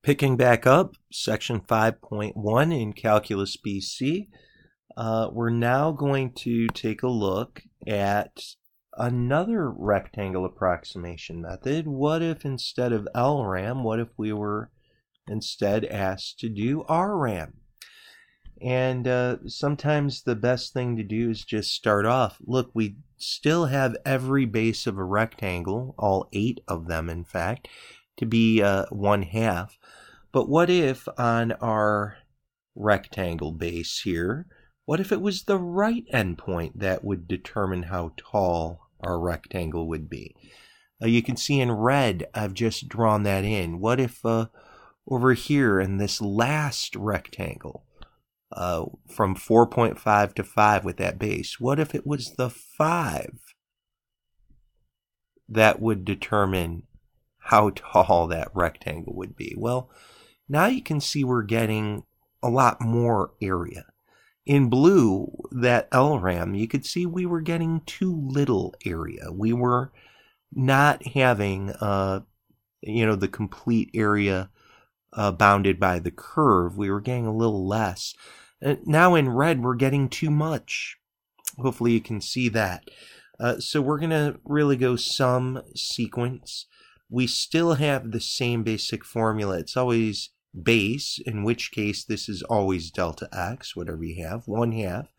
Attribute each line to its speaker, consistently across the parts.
Speaker 1: Picking back up, section 5.1 in Calculus BC, we're now going to take a look at another rectangle approximation method. What if instead of LRAM, what if we were instead asked to do RRAM? And sometimes the best thing to do is just start off. Look, we still have every base of a rectangle, all 8 of them in fact, to be 1/2. But what if on our rectangle base here, what if it was the right endpoint that would determine how tall our rectangle would be? You can see in red, I've just drawn that in. What if over here in this last rectangle, from 4.5 to 5 with that base, what if it was the 5 that would determine how tall that rectangle would be? Well, now you can see we're getting a lot more area. In blue, that LRAM, you could see we were getting too little area. We were not having, the complete area bounded by the curve. We were getting a little less. Now in red, we're getting too much. Hopefully you can see that. So we're going to really go sum sequence. We still have the same basic formula. It's always base, in which case this is always delta x, whatever you have, 1/2.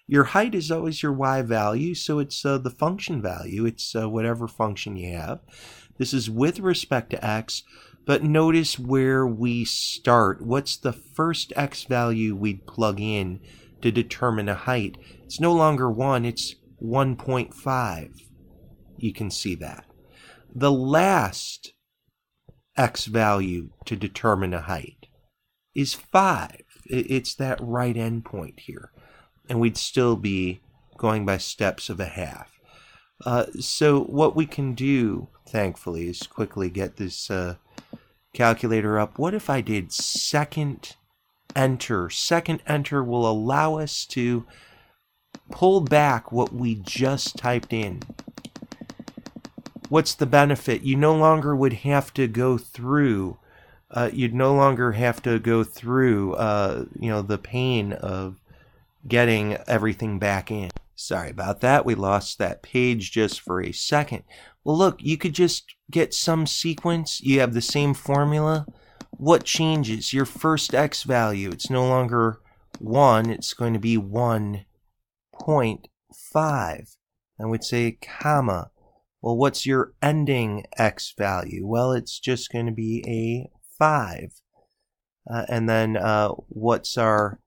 Speaker 1: Your height is always your y value, so it's the function value. It's whatever function you have. This is with respect to x, but notice where we start. What's the first x value we'd plug in to determine a height? It's no longer 1, it's 1.5. You can see that. The last x value to determine a height is 5. It's that right endpoint here. And we'd still be going by steps of 1/2. So what we can do, thankfully, is quickly get this calculator up. What if I did second enter? Second enter will allow us to pull back what we just typed in. What's the benefit? You no longer would have to go through, the pain of getting everything back in. Sorry about that. We lost that page just for a second. Well, look, you could just get some sequence. You have the same formula. What changes? Your first x value. It's no longer 1. It's going to be 1.5. I would say comma. Well, what's your ending x value? Well, it's just going to be a 5. And then what's our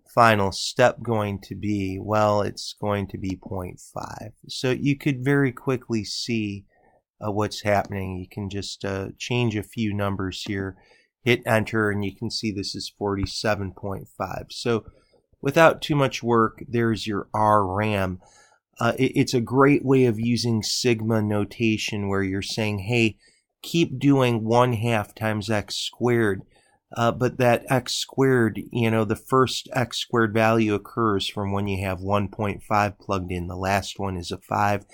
Speaker 1: final step going to be? Well, it's going to be 0.5. So you could very quickly see what's happening. You can just change a few numbers here, hit enter, and you can see this is 47.5. So without too much work, there's your RRAM. It's a great way of using sigma notation where you're saying, hey, keep doing 1/2 times x squared. But that x squared, the first x squared value occurs from when you have 1.5 plugged in. The last one is a 5.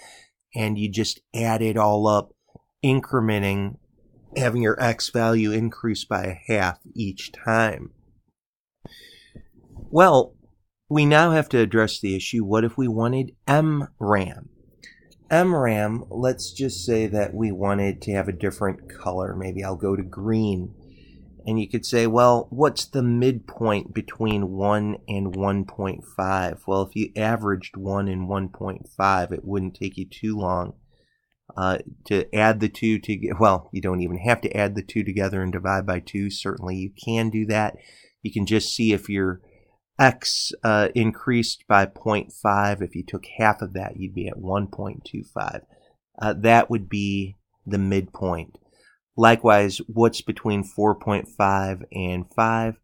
Speaker 1: And you just add it all up, incrementing, having your x value increase by 1/2 each time. Well, we now have to address the issue, what if we wanted MRAM? MRAM, let's just say that we wanted to have a different color. Maybe I'll go to green. And you could say, well, what's the midpoint between 1 and 1.5? Well, if you averaged 1 and 1.5, it wouldn't take you too long to add the two together. Well, you don't even have to add the two together and divide by 2. Certainly you can do that. You can just see if your x increased by 0.5. If you took half of that, you'd be at 1.25. That would be the midpoint. Likewise, what's between 4.5 and 5?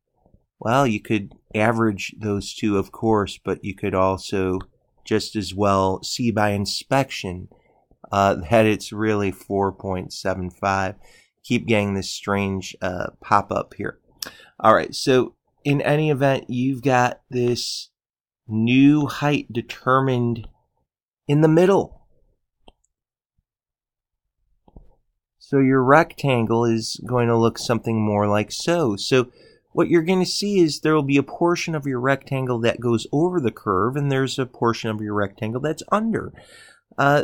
Speaker 1: Well, you could average those two, of course, but you could also just as well see by inspection that it's really 4.75. Keep getting this strange pop-up here. All right, so in any event, you've got this new height determined in the middle. So your rectangle is going to look something more like so. So what you're going to see is there will be a portion of your rectangle that goes over the curve, and there's a portion of your rectangle that's under.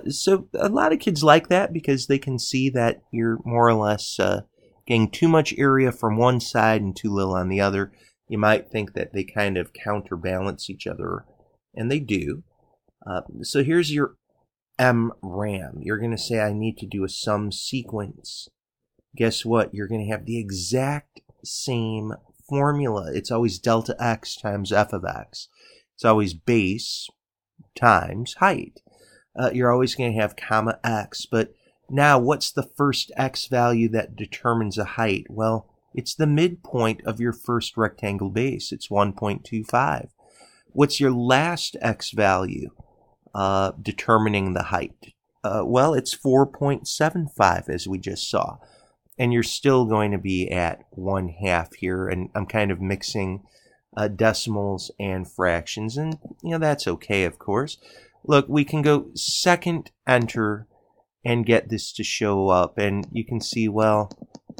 Speaker 1: So a lot of kids like that because they can see that you're more or less getting too much area from one side and too little on the other. You might think that they kind of counterbalance each other, and they do. So here's your MRAM. You're going to say, I need to do a sum sequence. Guess what? You're going to have the exact same formula. It's always delta x times f of x. It's always base times height. You're always going to have comma x. But now, what's the first x value that determines a height? Well, it's the midpoint of your first rectangle base. It's 1.25. What's your last x value determining the height? Well, it's 4.75, as we just saw. And you're still going to be at 1/2 here. And I'm kind of mixing decimals and fractions. And, that's okay, of course. Look, we can go second enter and get this to show up. And you can see, well,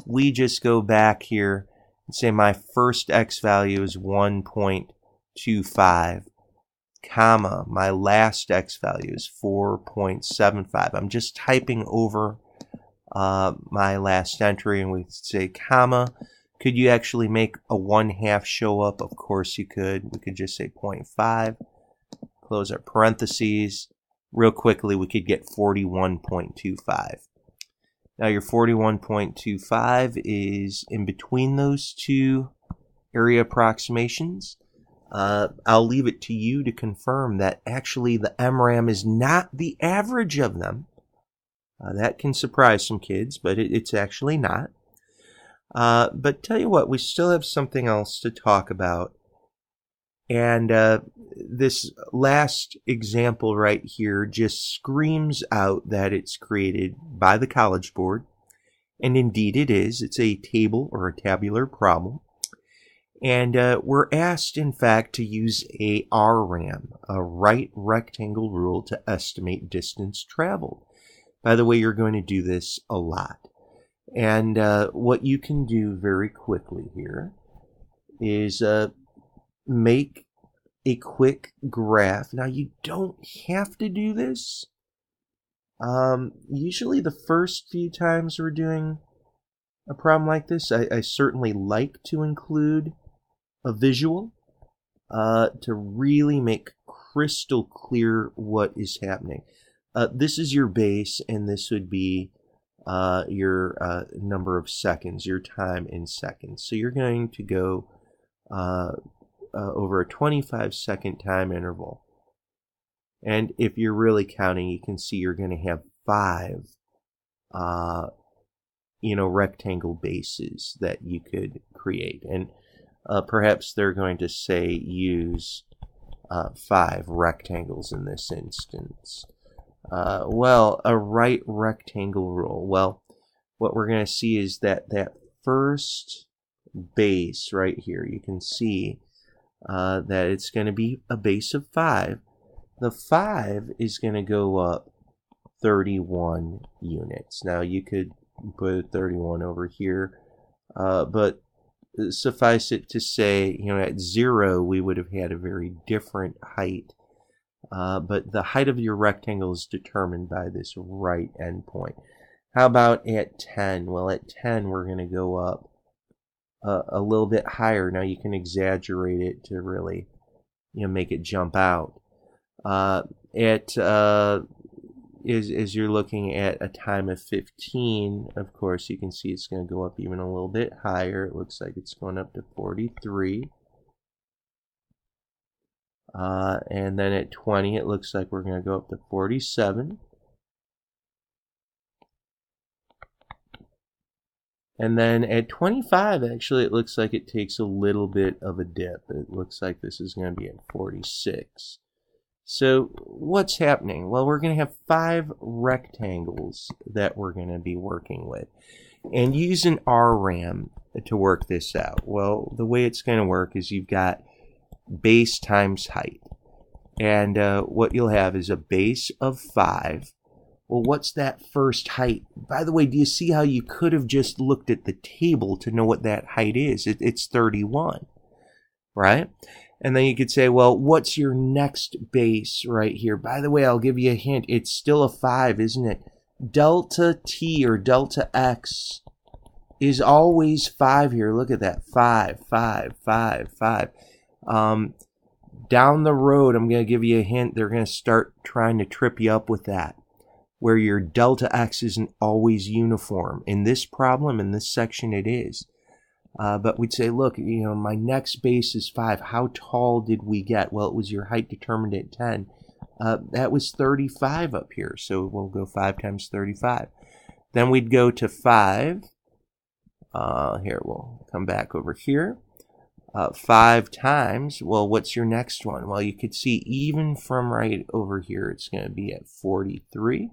Speaker 1: we just go back here and say my first x value is 1.25, comma, my last x value is 4.75. I'm just typing over my last entry, and we say comma. Could you actually make a 1/2 show up? Of course you could. We could just say 0.5, close our parentheses. Real quickly, we could get 41.25. Now your 41.25 is in between those two area approximations. I'll leave it to you to confirm that actually the MRAM is not the average of them. That can surprise some kids, but it's actually not. But tell you what, we still have something else to talk about. And this last example right here just screams out that it's created by the College Board. And indeed it is. It's a table or a tabular problem. And we're asked, in fact, to use a RRAM, a right rectangle rule, to estimate distance traveled. By the way, you're going to do this a lot. And what you can do very quickly here is make a quick graph. Now, you don't have to do this. Usually the first few times we're doing a problem like this, I certainly like to include a visual to really make crystal clear what is happening. This is your base, and this would be your number of seconds, your time in seconds. So you're going to go over a 25-second time interval. And if you're really counting, you can see you're going to have 5 rectangle bases that you could create. And perhaps they're going to say use 5 rectangles in this instance. Well, a right rectangle rule. Well, what we're going to see is that first base right here, you can see that it's going to be a base of 5. The 5 is going to go up 31 units. Now, you could put 31 over here, but suffice it to say, at 0, we would have had a very different height. But the height of your rectangle is determined by this right endpoint. How about at 10? Well, at 10, we're going to go up a little bit higher. Now, you can exaggerate it to really, make it jump out. As you're looking at a time of 15, of course, you can see it's going to go up even a little bit higher. It looks like it's going up to 43. And then at 20, it looks like we're going to go up to 47. And then at 25, actually, it looks like it takes a little bit of a dip. It looks like this is going to be at 46. So what's happening? Well, we're going to have 5 rectangles that we're going to be working with. And use an RRAM to work this out. Well, the way it's going to work is you've got base times height. And what you'll have is a base of 5 Well, what's that first height? By the way, do you see how you could have just looked at the table to know what that height is? It's 31, right? And then you could say, well, what's your next base right here? By the way, I'll give you a hint. It's still a 5, isn't it? Delta t or delta x is always 5 here. Look at that. 5, 5, 5, 5. Down the road, I'm going to give you a hint. They're going to start trying to trip you up with that, where your delta x isn't always uniform. In this problem, in this section, it is. But we'd say, look, my next base is 5. How tall did we get? Well, it was your height determined at 10. That was 35 up here. So we'll go 5 times 35. Then we'd go to 5. Here, we'll come back over here. 5 times, well, what's your next one? Well, you could see even from right over here, it's going to be at 43.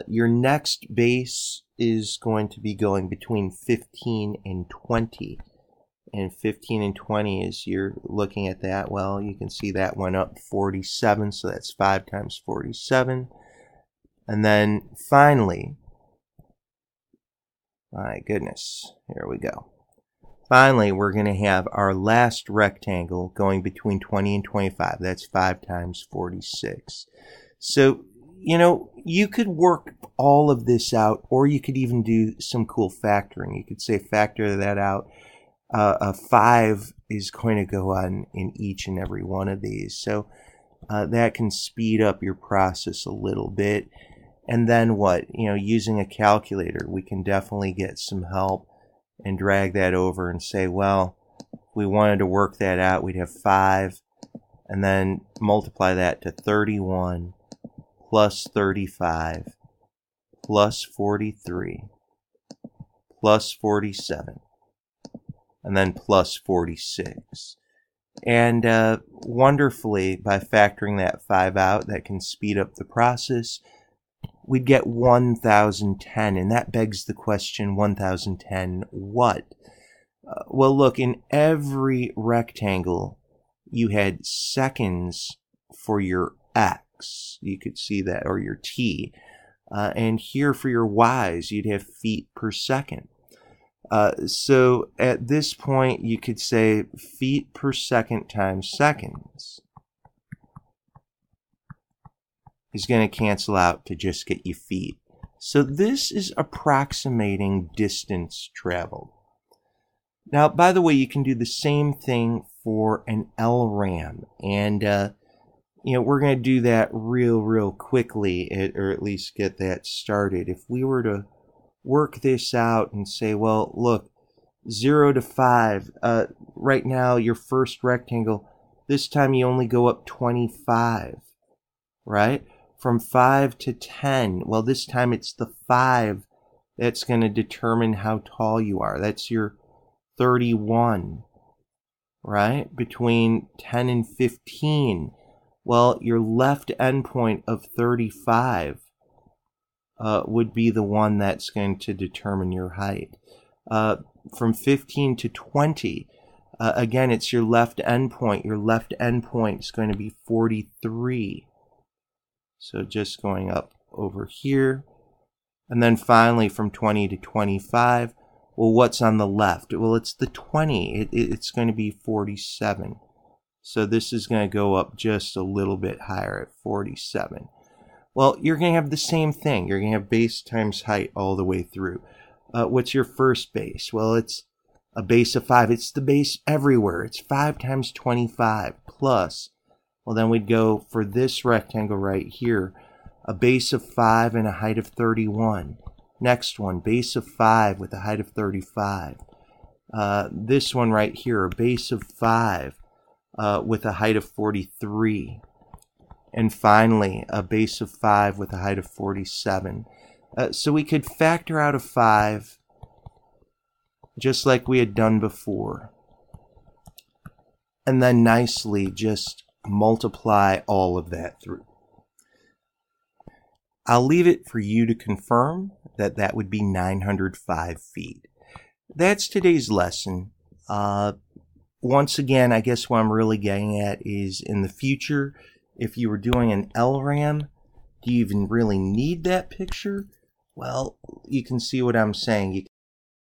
Speaker 1: Your next base is going to be going between 15 and 20. And 15 and 20 is, you're looking at that, well, you can see that went up 47, so that's 5 times 47. And then finally, my goodness, here we go. Finally, we're going to have our last rectangle going between 20 and 25. That's 5 times 46. So, you could work all of this out, or you could even do some cool factoring. You could say factor that out. A 5 is going to go on in each and every one of these. So that can speed up your process a little bit. And then what? Using a calculator, we can definitely get some help and drag that over and say, well, if we wanted to work that out, we'd have 5 and then multiply that to 31 plus 35 plus 43 plus 47 and then plus 46. And wonderfully, by factoring that 5 out, that can speed up the process. We'd get 1010, and that begs the question, 1010 what? Well, look, in every rectangle, you had seconds for your x. You could see that, or your t. And here for your y's, you'd have feet per second. So at this point, you could say feet per second times seconds is going to cancel out to just get you feet. So this is approximating distance traveled. Now, by the way, you can do the same thing for an LRAM. And, we're going to do that real quickly, or at least get that started. If we were to work this out and say, well, look, 0 to 5, right now, your first rectangle, this time you only go up 25, right? From 5 to 10, well, this time it's the 5 that's going to determine how tall you are. That's your 31, right? Between 10 and 15, well, your left endpoint of 35 would be the one that's going to determine your height. From 15 to 20, again, it's your left endpoint. Your left endpoint is going to be 43. So just going up over here. And then finally from 20 to 25, well, what's on the left? Well, it's the 20. It's going to be 47. So this is going to go up just a little bit higher at 47. Well, you're going to have the same thing. You're going to have base times height all the way through. What's your first base? Well, it's a base of 5. It's the base everywhere. It's 5 times 25 plus. Well, then we'd go for this rectangle right here, a base of 5 and a height of 31. Next one, base of 5 with a height of 35. This one right here, a base of 5 with a height of 43. And finally, a base of 5 with a height of 47. So we could factor out a 5 just like we had done before. And then nicely just multiply all of that through. I'll leave it for you to confirm that that would be 905 feet. That's today's lesson. Once again, I guess what I'm really getting at is in the future, if you were doing an LRAM, do you even really need that picture? Well, you can see what I'm saying.